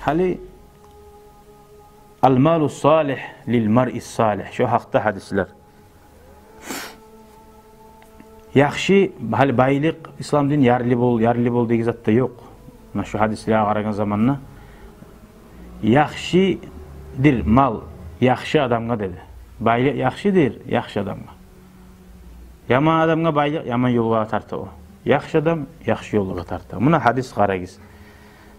Hali al-malu salih lil mar'is salih. Şu hakta hadisler. Yaxşı, hali baylık İslam din yarlı bol degi zatda yok. Şu hadislerge qaragan zamanna yaxşıdır mal, yaxşı adamga dedi. Baylık yaxşıdır, yaxşı adamga. Yaman adamga baylık yaman yolga tarta o. Yaxşı adam yaxşı yolga tarta. Muna hadis qaragiz.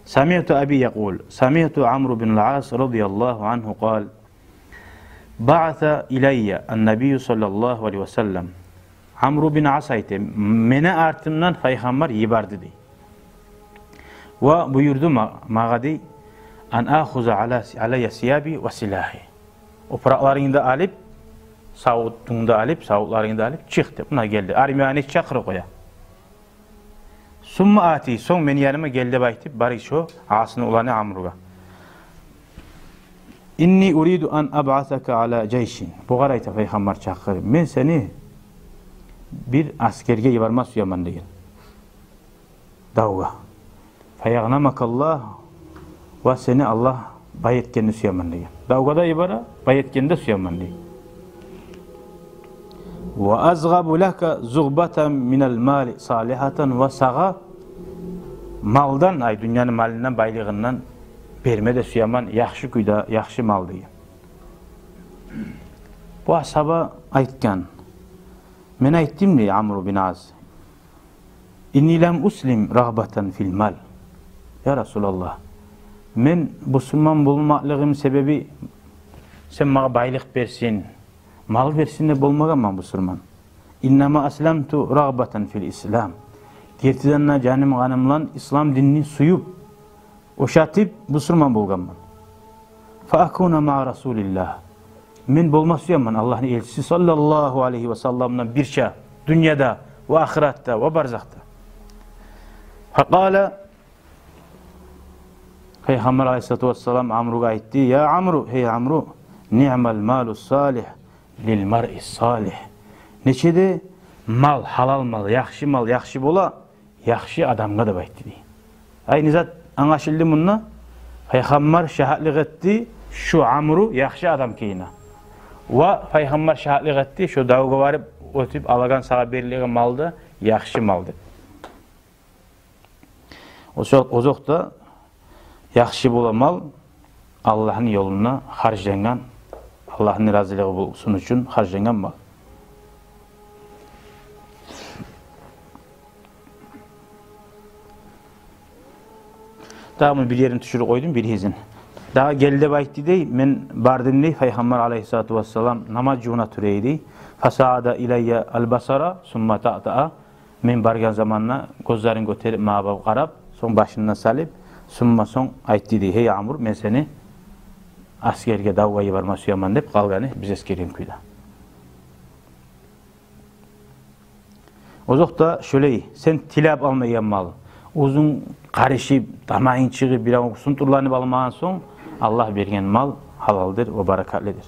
Sami'tu abi yaqul, sami'tu Amr bin al-As radiyallahu anhu qal: Ba'atha ilayya an-nabiy sallallahu aleyhi ve sellem. Amr bin As aytı, mene artımdan Peygamber yibardı dey. Ve buyurdu mağa dey, an ahuza alayya siyabi ve silahi. O pıraklarını da alıp, savutlarını da alıp çıktı. Buna geldi. Armiyani çakırı koya. Summa ati, son beni yanıma geldi baytip, bari şu asını ulanı Amr'ga. İnni uridu an ab'asaka ala ceyşin. Bu garayta Peygamber çakırı. Men seni bir askerge yibarmaz suyaman degen. Davga. Fayagnamakallah ve seni Allah bayetkenini suyaman degen. Davgada yibara, bayetkende suyaman degen. Ve azgabu laka zugbatan minel mali salihatan ve sağa maldan, ay dünyanın malinden, baylığından berme de suyaman, yaxşı kuyda, yaxşı mal degen. Bu asaba aytkan. Men aytdim li Amr bin Az. İnni lem uslim rağbatan fil mal. Ya Resulallah. Men Müslüman bulmaklığım sebebi sen bana baylık versin, mal versin de bulmagan man Müslüman. İnnama aslamtu rağbatan fil İslam. Gertidanna canım ganımlan İslam dinini suyup, oşatıp Müslüman bulgan man. Fa akuna ma Rasulillah. Men bolmas suyaman Allah'ın elçisi sallallahu aleyhi ve sellem'den birça dünyada ve ahirette ve barzakta. Faqala Peygamber aleyhissalatu vesselam Amr'ga aytti. Ya Amr, hey Amr, ni'mal malu salih lil mar'is salih. Neçede mal, halal mal, yaxşı mal, yaxşı bola, yaxşı adamga da baytti dey. Aynı zat anlaşıldı bununla. Peygamber şahitlik etti, şu Amr'u yaxşı adam keyina. Ve Peygamber şahitlik etti, şu davga varıp ötüp alagan sağa berilegen malda yaxşı maldı. O zoqda yaxşı bola mal Allah'ın yoluna harcangan, Allah'ın razılığı bulsun üçün harcangan mal. Daha bir yerini düşürü koydum, bir hizin. Daha geldi baytti dey, men bardım dey, Peygamber aleyhissalatu vesselam namaz cuna türeydi. Fasa'ada ileyye al-basara, summa ta'ta'a. Men bargan zamanla gözlerin göterip mağabab qarab, son başından salip, summa son aytti dey, hey Amr, men seni askerge davvayı varma suyaman dep qalgani biz eskerin kuyda. O zoqda şöyle, sen tilab almayan mal, uzun karışıp, damayın çığı, bir sunturlanıp almağın son, Allah bergen mal halaldır ve barakatlidir.